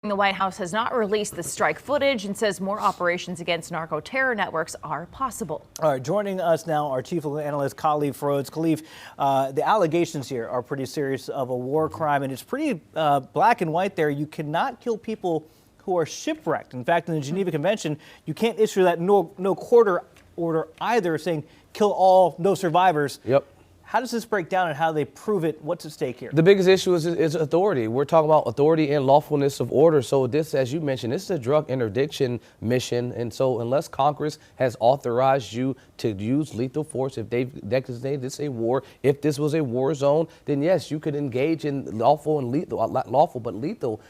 The White House has not released the strike footage and says more operations against narco-terror networks are possible. All right, joining us now, our chief legal analyst, Khalif Rhodes. Khalif, the allegations here are pretty serious of a war crime, and it's pretty black and white there. You cannot kill people who are shipwrecked. In fact, in the Geneva Convention, you can't issue that no quarter order either, saying kill all, no survivors. Yep. How does this break down and how they prove it? What's at stake here? The biggest issue is authority. We're talking about authority and lawfulness of order. So this, as you mentioned, this is a drug interdiction mission. And so unless Congress has authorized you to use lethal force, if they've designated this a war, if this was a war zone, then yes, you could engage in lawful but lethal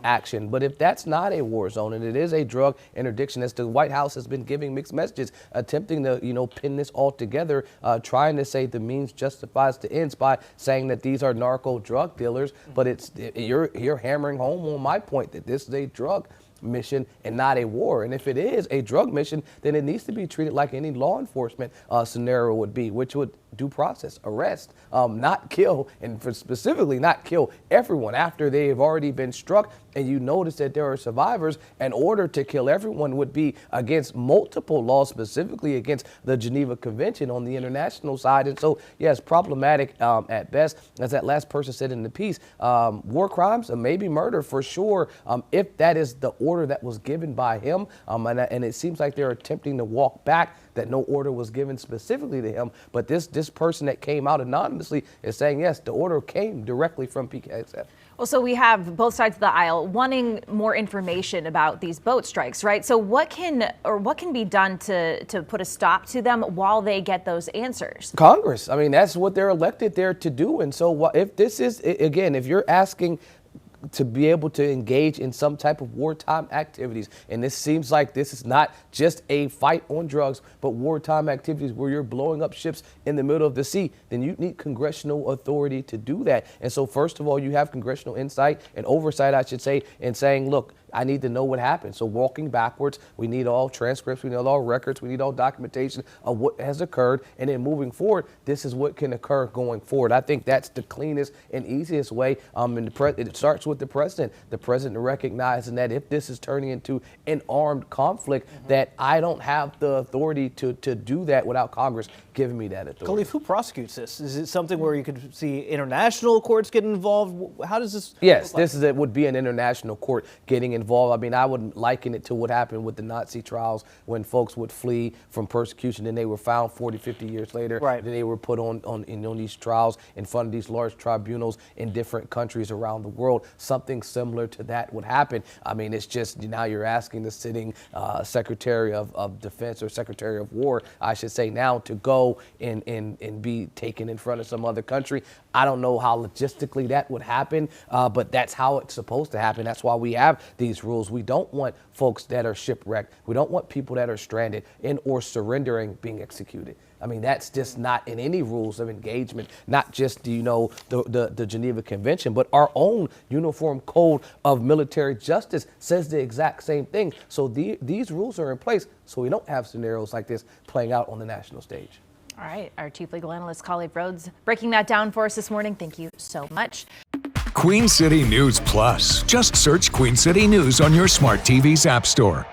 action. But if that's not a war zone and it is a drug interdiction, as the White House has been giving mixed messages, attempting to, pin this all together, trying to say the means justifies the ends by saying that these are narco drug dealers, but you're hammering home on my point that this is a drug mission and not a war. And if it is a drug mission, then it needs to be treated like any law enforcement scenario would be, which would due process, arrest, not kill, and specifically not kill everyone after they have already been struck. And you notice that there are survivors. An order to kill everyone would be against multiple laws, specifically against the Geneva Convention on the international side. And so, yes, problematic at best. As that last person said in the piece, war crimes, maybe murder for sure, if that is the order that was given by him. And it seems like they're attempting to walk back that no order was given specifically to him. But this person that came out anonymously is saying, yes, the order came directly from Pete Hegseth. Well, so we have both sides of the aisle wanting more information about these boat strikes, right? So what can be done to put a stop to them while they get those answers? Congress. I mean, that's what they're elected there to do. And so if this is, again, if you're asking to be able to engage in some type of wartime activities. And this seems like this is not just a fight on drugs, but wartime activities where you're blowing up ships in the middle of the sea. Then you need congressional authority to do that. And so first of all, you have congressional insight and oversight, I should say, in saying, look, I need to know what happened. So walking backwards, we need all transcripts, we need all records, we need all documentation of what has occurred. And then moving forward, this is what can occur going forward. I think that's the cleanest and easiest way. And it starts with the president recognizing that if this is turning into an armed conflict, that I don't have the authority to do that without Congress giving me that authority. Khalif, who prosecutes this? Is it something where you could see international courts get involved? How does this? Yes, it would be an international court getting involved. I mean, I would liken it to what happened with the Nazi trials when folks would flee from persecution and they were found 40, 50 years later. Right. Then they were put on these trials in front of these large tribunals in different countries around the world. Something similar to that would happen. I mean, it's just now you're asking the sitting Secretary of Defense or Secretary of War, I should say now, to go and be taken in front of some other country. I don't know how logistically that would happen, but that's how it's supposed to happen. That's why we have these rules. We don't want folks that are shipwrecked. We don't want people that are stranded and or surrendering being executed. I mean, that's just not in any rules of engagement, not just, the Geneva Convention, but our own Uniform Code of Military Justice says the exact same thing. So these rules are in place so we don't have scenarios like this playing out on the national stage. All right. Our chief legal analyst, Khalif Rhodes, breaking that down for us this morning. Thank you so much. Queen City News Plus. Just search Queen City News on your smart TV's app store.